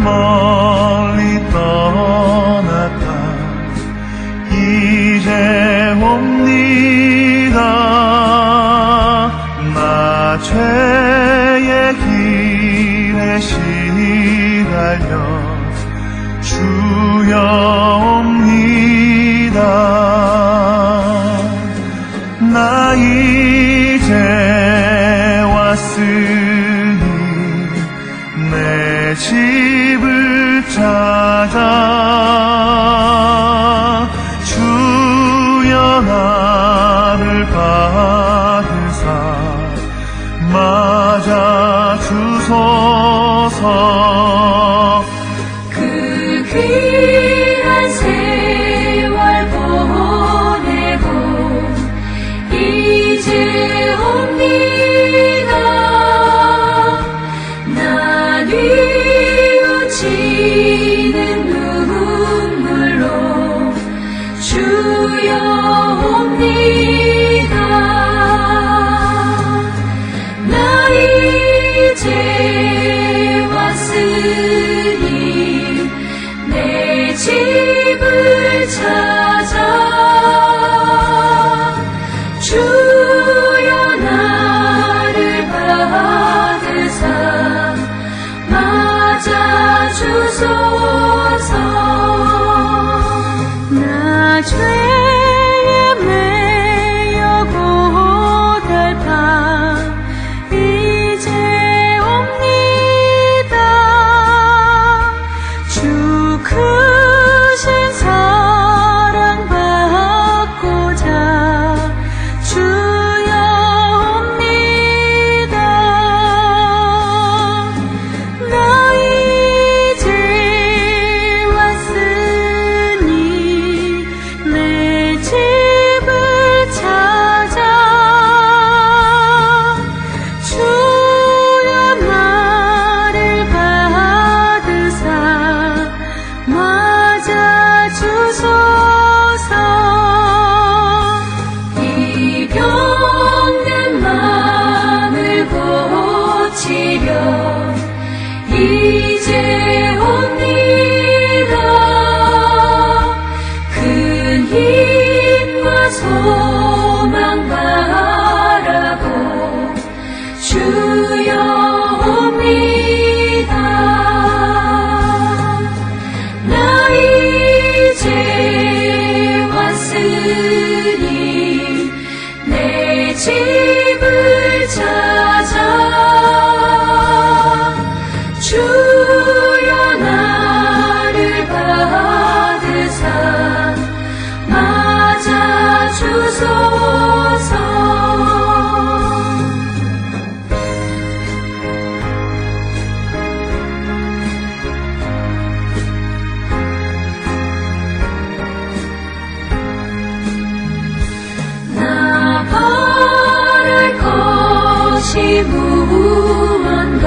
멀리 떠났다 이제 옵니다. 나 죄의 길에 시달려 주여 옵니다. 나 이제 왔으니 내 집을 찾아 주여 나를 받으사 맞아 주소서. 그 귀한 세월 보내고 이제 옵니다. 나 뉘우치는 눈물로 주여 옵니다. 나 이제 왔으니 내 집을 찾아 주여 나를 받으사 맞아 주소서. 나 죄에 매여 고달파 이제 옵니다. 주 크신 사랑 받고자 주여 옵니다. 나 이제 왔으니 내 집을 찾아 주여 나를 받으사 맞아 주소서. 이 병든 마음을 고치려 이제 옵니다. 큰 힘과 소망 바라고 주여 옵니다. 나 이제 왔으니 내 집을 찾아 주여 나를 받으사 맞아 주소서. 나 바랄 것이 무언가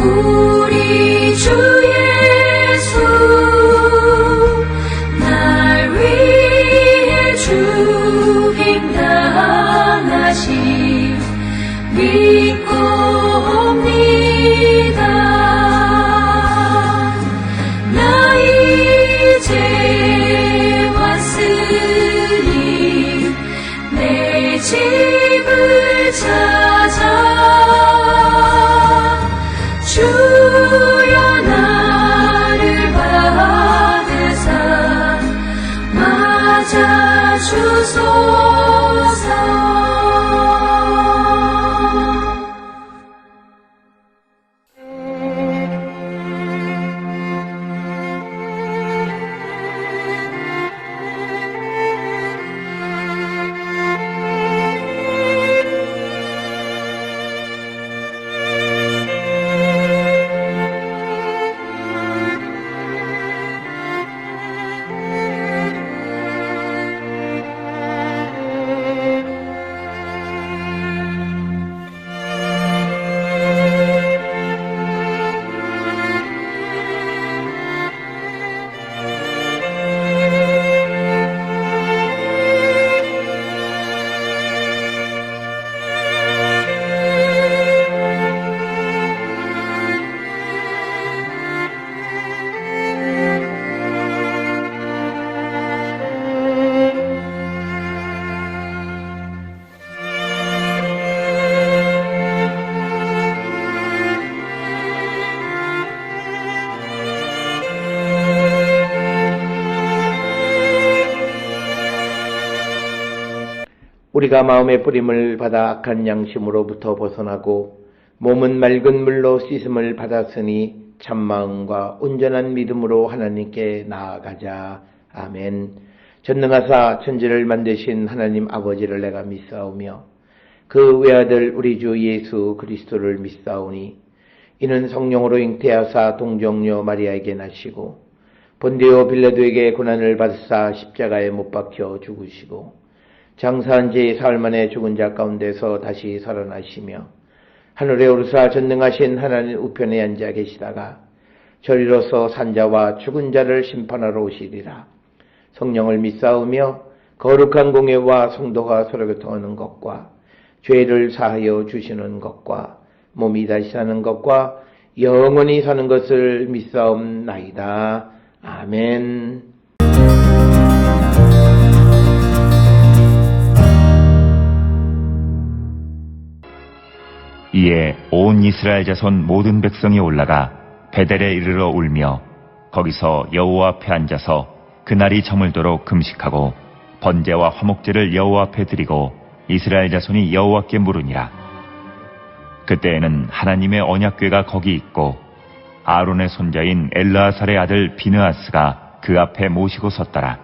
우리 주 예수 날 위해 죽임 당하시 믿고 옵니다. 나 이제 왔으니 내 집을 찾아 주여 나 우리가 마음의 뿌림을 받아 악한 양심으로부터 벗어나고 몸은 맑은 물로 씻음을 받았으니 참마음과 온전한 믿음으로 하나님께 나아가자. 아멘. 전능하사 천지를 만드신 하나님 아버지를 내가 믿사오며 그 외아들 우리 주 예수 그리스도를 믿사오니 이는 성령으로 잉태하사 동정녀 마리아에게 나시고 본디오 빌라도에게 고난을 받으사 십자가에 못 박혀 죽으시고 장사한 지 사흘 만에 죽은 자 가운데서 다시 살아나시며 하늘에 오르사 전능하신 하나님 우편에 앉아 계시다가 저리로서 산자와 죽은 자를 심판하러 오시리라. 성령을 믿사오며 거룩한 공예와 성도가 서로 교통하는 것과 죄를 사하여 주시는 것과 몸이 다시 사는 것과 영원히 사는 것을 믿사옵나이다. 아멘. 이에 온 이스라엘 자손 모든 백성이 올라가 베델에 이르러 울며 거기서 여호와 앞에 앉아서 그날이 저물도록 금식하고 번제와 화목제를 여호와 앞에 드리고 이스라엘 자손이 여호와께 물으니라. 그때에는 하나님의 언약궤가 거기 있고 아론의 손자인 엘르아살의 아들 비느하스가 그 앞에 모시고 섰더라.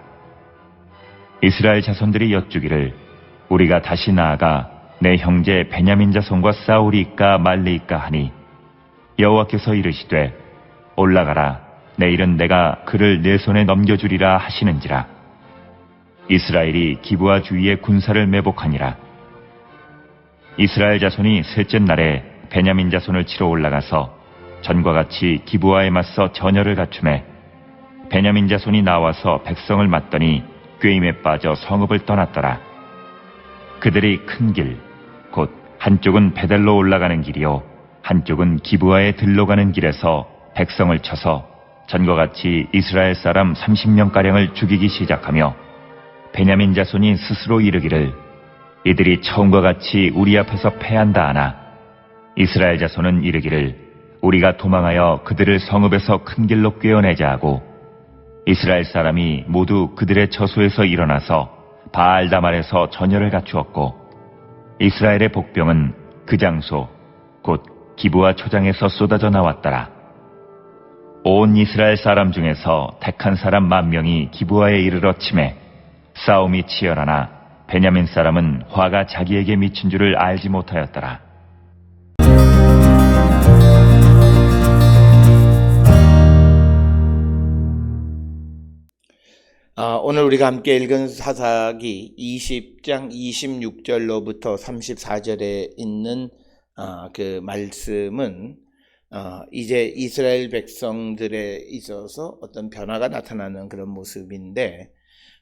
이스라엘 자손들이 여쭈기를 우리가 다시 나아가 내 형제 베냐민 자손과 싸우리이까 말리이까 하니 여호와께서 이르시되 올라가라. 내일은 내가 그를 내 손에 넘겨주리라 하시는지라. 이스라엘이 기브아 주위에 군사를 매복하니라. 이스라엘 자손이 셋째 날에 베냐민 자손을 치러 올라가서 전과 같이 기브아에 맞서 전열을 갖추매 베냐민 자손이 나와서 백성을 맞더니 꾀임에 빠져 성읍을 떠났더라. 그들이 큰 길, 곧 한쪽은 베델로 올라가는 길이요 한쪽은 기브아에 들러가는 길에서 백성을 쳐서 전과 같이 이스라엘 사람 30명가량을 죽이기 시작하며 베냐민 자손이 스스로 이르기를 이들이 처음과 같이 우리 앞에서 패한다 하나 이스라엘 자손은 이르기를 우리가 도망하여 그들을 성읍에서 큰 길로 꿰어내자 하고 이스라엘 사람이 모두 그들의 처소에서 일어나서 바알다말에서 전열을 갖추었고 이스라엘의 복병은 그 장소 곧 기브아 초장에서 쏟아져 나왔더라. 온 이스라엘 사람 중에서 택한 사람 10,000명이 기브아에 이르러 치매 싸움이 치열하나 베냐민 사람은 화가 자기에게 미친 줄을 알지 못하였더라. 오늘 우리가 함께 읽은 사사기 20장 26절로부터 34절에 있는 그 말씀은 이제 이스라엘 백성들에 있어서 어떤 변화가 나타나는 그런 모습인데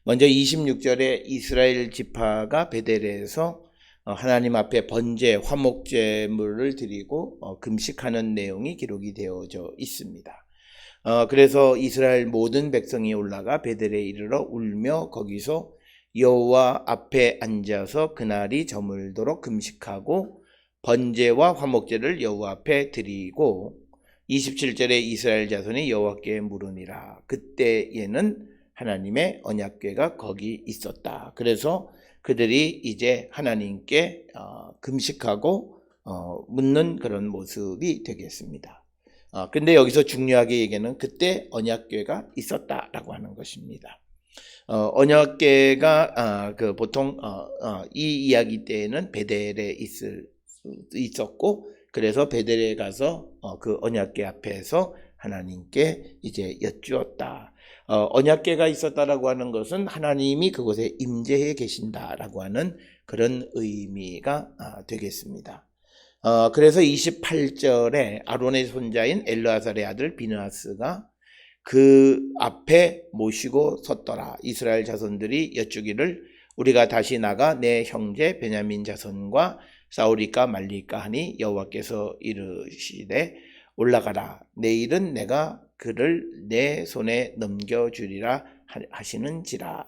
먼저 26절에 이스라엘 지파가 베델에서 하나님 앞에 번제, 화목제물을 드리고 금식하는 내용이 기록이 되어져 있습니다. 그래서 이스라엘 모든 백성이 올라가 베델에 이르러 울며 거기서 여호와 앞에 앉아서 그날이 저물도록 금식하고 번제와 화목제를 여호와 앞에 드리고 27절에 이스라엘 자손이 여호와께 물으니라. 그때에는 하나님의 언약궤가 거기 있었다. 그래서 그들이 이제 하나님께 금식하고 묻는 그런 모습이 되겠습니다. 근데 여기서 중요하게 얘기는 그때 언약궤가 있었다라고 하는 것입니다. 언약궤가 보통 이 이야기 때에는 베델에 있었고 그래서 베델에 가서 그 언약궤 앞에서 하나님께 이제 여쭈었다. 언약궤가 있었다라고 하는 것은 하나님이 그곳에 임재해 계신다라고 하는 그런 의미가 되겠습니다. 그래서 28절에 아론의 손자인 엘르아살의 아들 비느하스가 그 앞에 모시고 섰더라. 이스라엘 자손들이 여쭈기를 우리가 다시 나가 내 형제 베냐민 자손과 싸우리까 말리까 하니 여호와께서 이르시되 올라가라. 내일은 내가 그를 내 손에 넘겨주리라 하시는지라.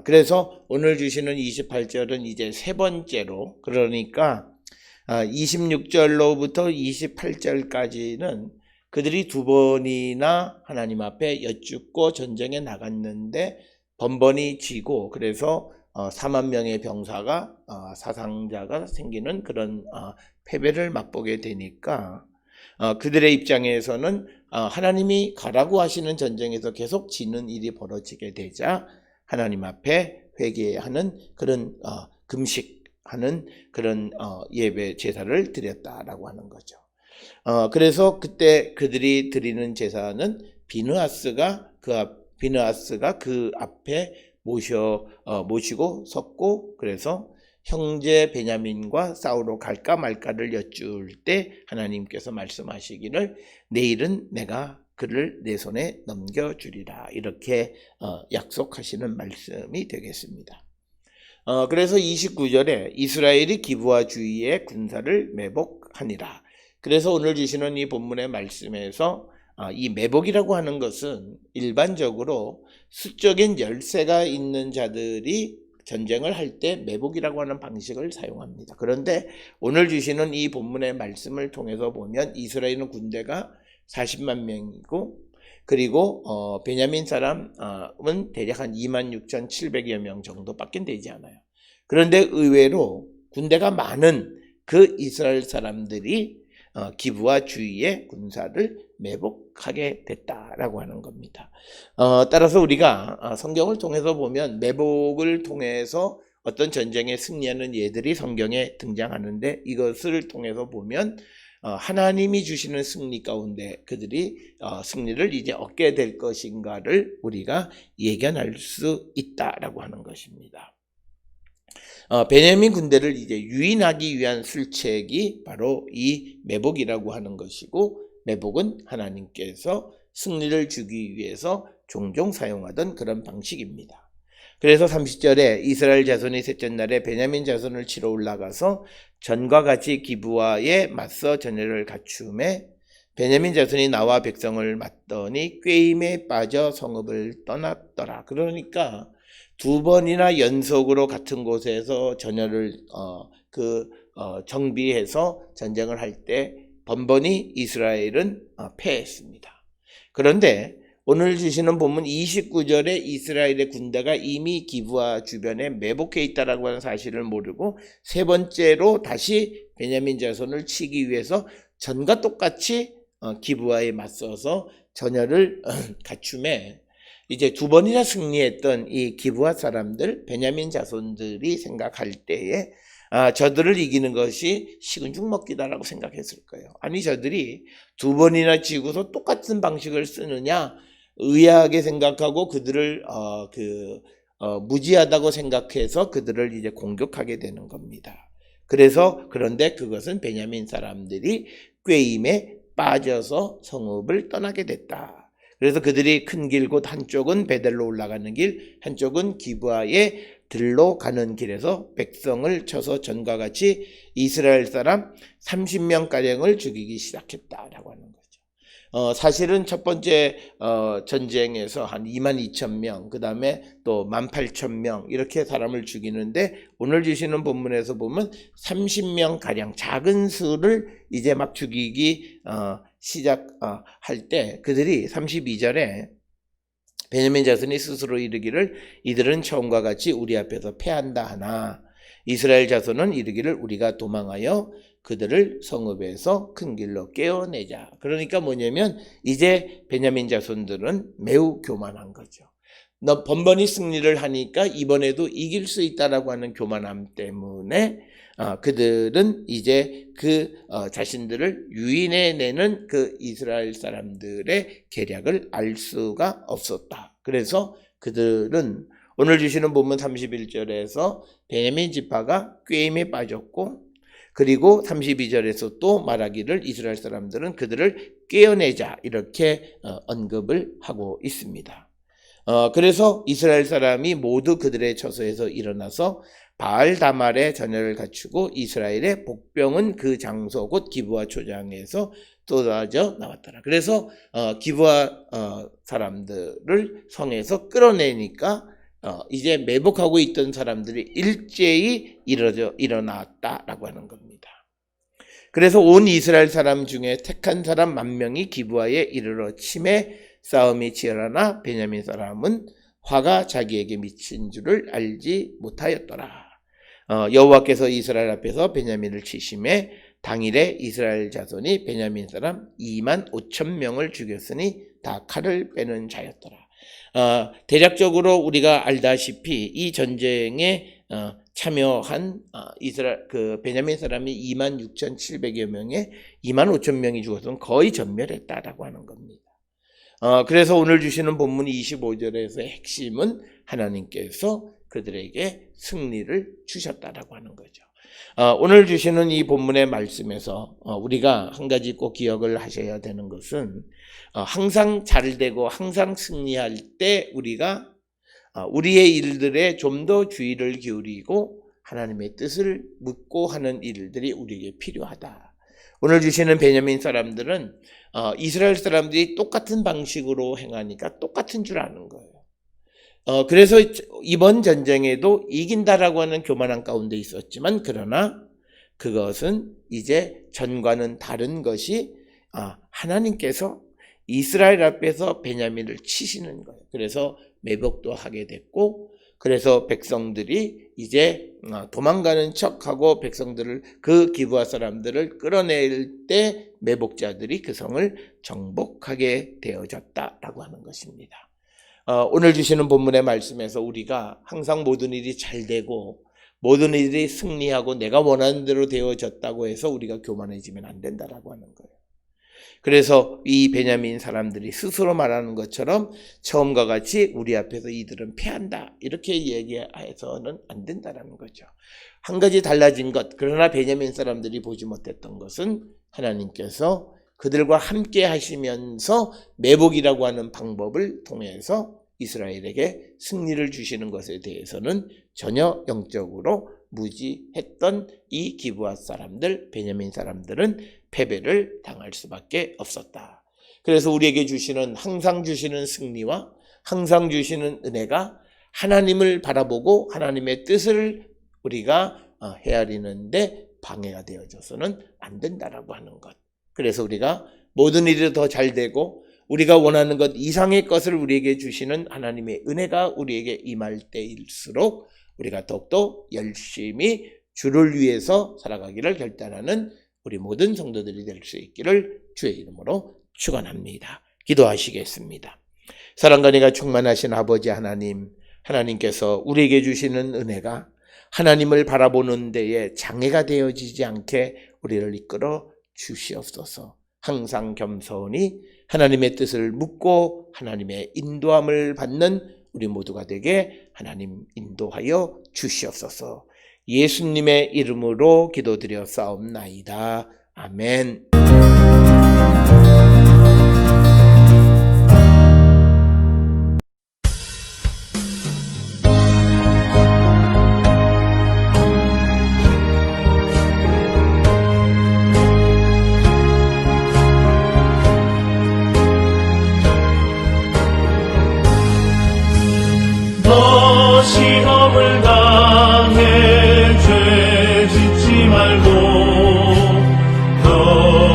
그래서 오늘 주시는 28절은 이제 세 번째로 그러니까 26절로부터 28절까지는 그들이 두 번이나 하나님 앞에 여쭙고 전쟁에 나갔는데 번번이 지고 그래서 4만 명의 병사가 사상자가 생기는 그런 패배를 맛보게 되니까 그들의 입장에서는 하나님이 가라고 하시는 전쟁에서 계속 지는 일이 벌어지게 되자 하나님 앞에 회개하는 그런 금식하는 그런 예배 제사를 드렸다라고 하는 거죠. 그래서 그때 그들이 드리는 제사는 비느하스가 그 앞에 모시고 섰고, 그래서 형제 베냐민과 싸우러 갈까 말까를 여쭐 때 하나님께서 말씀하시기를 내일은 내가 그를 내 손에 넘겨주리라, 이렇게 약속하시는 말씀이 되겠습니다. 그래서 29절에 이스라엘이 기브아 주위의 군사를 매복하니라. 그래서 오늘 주시는 이 본문의 말씀에서 이 매복이라고 하는 것은 일반적으로 수적인 열세가 있는 자들이 전쟁을 할 때 매복이라고 하는 방식을 사용합니다. 그런데 오늘 주시는 이 본문의 말씀을 통해서 보면 이스라엘은 군대가 40만 명이고, 그리고 베냐민 사람은 대략 한 26,700여 명 정도밖에 되지 않아요. 그런데 의외로 군대가 많은 그 이스라엘 사람들이 기브아 주위의 군사를 매복하게 됐다라고 하는 겁니다. 따라서 우리가 성경을 통해서 보면 매복을 통해서 어떤 전쟁에 승리하는 예들이 성경에 등장하는데, 이것을 통해서 보면 하나님이 주시는 승리 가운데 그들이 승리를 이제 얻게 될 것인가를 우리가 예견할 수 있다라고 하는 것입니다. 베냐민 군대를 이제 유인하기 위한 술책이 바로 이 매복이라고 하는 것이고, 매복은 하나님께서 승리를 주기 위해서 종종 사용하던 그런 방식입니다. 그래서 30절에 이스라엘 자손이 셋째 날에 베냐민 자손을 치러 올라가서 전과 같이 기브아에 맞서 전열을 갖춤에 베냐민 자손이 나와 백성을 맞더니 꾀임에 빠져 성읍을 떠났더라. 그러니까 두 번이나 연속으로 같은 곳에서 전열을 정비해서 전쟁을 할 때 번번이 이스라엘은 패했습니다. 그런데 오늘 주시는 본문 29절에 이스라엘의 군대가 이미 기브아 주변에 매복해 있다라고 하는 사실을 모르고 세 번째로 다시 베냐민 자손을 치기 위해서 전과 똑같이 기브아에 맞서서 전열을 갖춤에 이제 두 번이나 승리했던 이 기브아 사람들, 베냐민 자손들이 생각할 때에 저들을 이기는 것이 식은 죽 먹기다라고 생각했을 거예요. 아니, 저들이 두 번이나 지고서 똑같은 방식을 쓰느냐, 의아하게 생각하고 그들을 무지하다고 생각해서 그들을 이제 공격하게 되는 겁니다. 그런데 그것은 베냐민 사람들이 꾀임에 빠져서 성읍을 떠나게 됐다. 그래서 그들이 큰 길, 곧 한쪽은 베델로 올라가는 길, 한쪽은 기브아에 들로 가는 길에서 백성을 쳐서 전과 같이 이스라엘 사람 30명가량을 죽이기 시작했다라고 하는 거죠. 사실은 첫 번째 전쟁에서 한 22,000명, 그 다음에 또 18,000명 이렇게 사람을 죽이는데, 오늘 주시는 본문에서 보면 30명가량 작은 수를 이제 막 죽이기 시작할 때 그들이 32절에 베냐민 자손이 스스로 이르기를 이들은 처음과 같이 우리 앞에서 패한다 하나 이스라엘 자손은 이르기를 우리가 도망하여 그들을 성읍에서 큰 길로 깨어내자. 그러니까 뭐냐면 이제 베냐민 자손들은 매우 교만한 거죠. 번번이 승리를 하니까 이번에도 이길 수 있다라고 하는 교만함 때문에 그들은 이제 자신들을 유인해내는 그 이스라엘 사람들의 계략을 알 수가 없었다. 그래서 그들은 오늘 주시는 본문 31절에서 베냐민 지파가 꾀임에 빠졌고, 그리고 32절에서 또 말하기를 이스라엘 사람들은 그들을 깨어내자, 이렇게 언급을 하고 있습니다. 그래서 이스라엘 사람이 모두 그들의 처소에서 일어나서 바알 다말의 전열을 갖추고 이스라엘의 복병은 그 장소 곧 기브아 초장에서 쏟아져 나왔더라. 그래서 기브아 사람들을 성에서 끌어내니까 이제 매복하고 있던 사람들이 일제히 일어났다라고 하는 겁니다. 그래서 온 이스라엘 사람 중에 택한 사람 10,000명이 기브아에 이르러 침에 싸움이 치열하나 베냐민 사람은 화가 자기에게 미친 줄을 알지 못하였더라. 여호와께서 이스라엘 앞에서 베냐민을 치심에 당일에 이스라엘 자손이 베냐민 사람 2만 5천 명을 죽였으니 다 칼을 빼는 자였더라. 대략적으로 우리가 알다시피 이 전쟁에 참여한 이스라엘 베냐민 사람이 26,700여 명에 2만 5천 명이 죽어서 거의 전멸했다라고 하는 겁니다. 그래서 오늘 주시는 본문 25절에서의 핵심은 하나님께서 그들에게 승리를 주셨다라고 하는 거죠. 오늘 주시는 이 본문의 말씀에서 우리가 한 가지 꼭 기억을 하셔야 되는 것은 항상 잘되고 항상 승리할 때 우리가 우리의 일들에 좀 더 주의를 기울이고 하나님의 뜻을 묻고 하는 일들이 우리에게 필요하다. 오늘 주시는 베냐민 사람들은 이스라엘 사람들이 똑같은 방식으로 행하니까 똑같은 줄 아는 거예요. 그래서 이번 전쟁에도 이긴다라고 하는 교만한 가운데 있었지만 그러나 그것은 이제 전과는 다른 것이 하나님께서 이스라엘 앞에서 베냐민을 치시는 거예요. 그래서 매복도 하게 됐고 그래서 백성들이 이제 도망가는 척하고 백성들을 그 기브아 사람들을 끌어낼 때 매복자들이 그 성을 정복하게 되어졌다라고 하는 것입니다. 오늘 주시는 본문의 말씀에서 우리가 항상 모든 일이 잘 되고 모든 일이 승리하고 내가 원하는 대로 되어졌다고 해서 우리가 교만해지면 안 된다라고 하는 거예요. 그래서 이 베냐민 사람들이 스스로 말하는 것처럼 처음과 같이 우리 앞에서 이들은 패한다 이렇게 얘기해서는 안 된다라는 거죠. 한 가지 달라진 것, 그러나 베냐민 사람들이 보지 못했던 것은 하나님께서 그들과 함께 하시면서 매복이라고 하는 방법을 통해서 이스라엘에게 승리를 주시는 것에 대해서는 전혀 영적으로 무지했던 이 기브아 사람들, 베냐민 사람들은 패배를 당할 수밖에 없었다. 그래서 우리에게 주시는 항상 주시는 승리와 항상 주시는 은혜가 하나님을 바라보고 하나님의 뜻을 우리가 헤아리는데 방해가 되어져서는 안 된다라고 하는 것. 그래서 우리가 모든 일이 더 잘 되고 우리가 원하는 것 이상의 것을 우리에게 주시는 하나님의 은혜가 우리에게 임할 때일수록 우리가 더욱더 열심히 주를 위해서 살아가기를 결단하는 우리 모든 성도들이 될 수 있기를 주의 이름으로 축원합니다. 기도하시겠습니다. 사랑과 은혜가 충만하신 아버지 하나님, 하나님께서 우리에게 주시는 은혜가 하나님을 바라보는 데에 장애가 되어지지 않게 우리를 이끌어 주시옵소서. 항상 겸손히 하나님의 뜻을 묻고 하나님의 인도함을 받는 우리 모두가 되게 하나님 인도하여 주시옵소서. 예수님의 이름으로 기도드려 싸움나이다. 아멘. 너 시험을 당해 죄 짓지 말고 너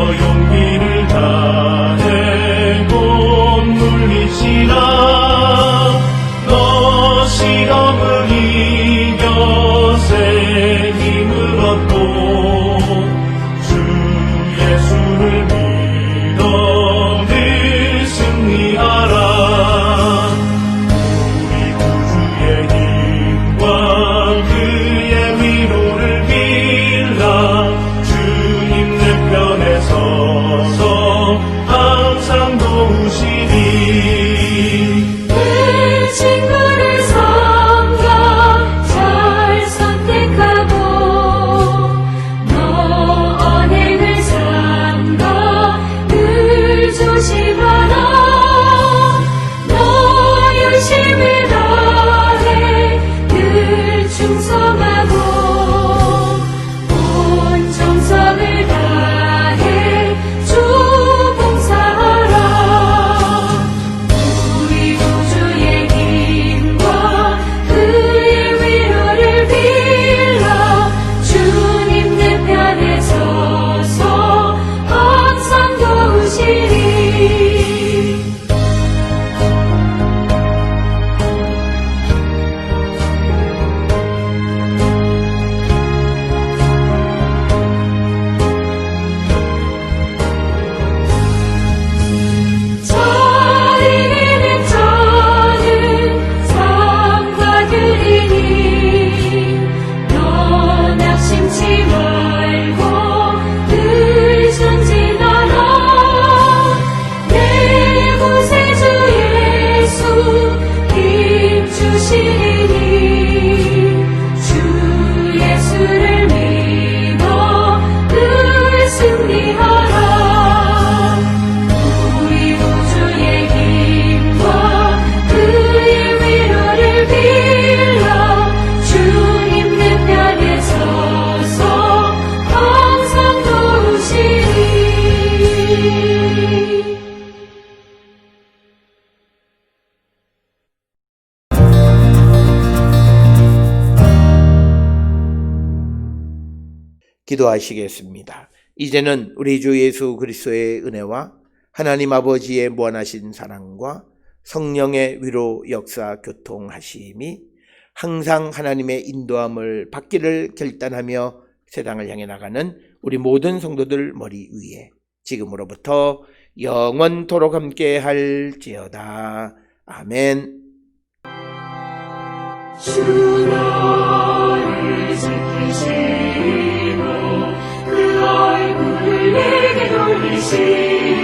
기도하시겠습니다. 이제는 우리 주 예수 그리스도의 은혜와 하나님 아버지의 무한하신 사랑과 성령의 위로 역사 교통하심이 항상 하나님의 인도함을 받기를 결단하며 세상을 향해 나가는 우리 모든 성도들 머리 위에 지금으로부터 영원토록 함께 할지어다. 아멘. 주 너를 지키시고 그 얼굴을 내게 돌리시고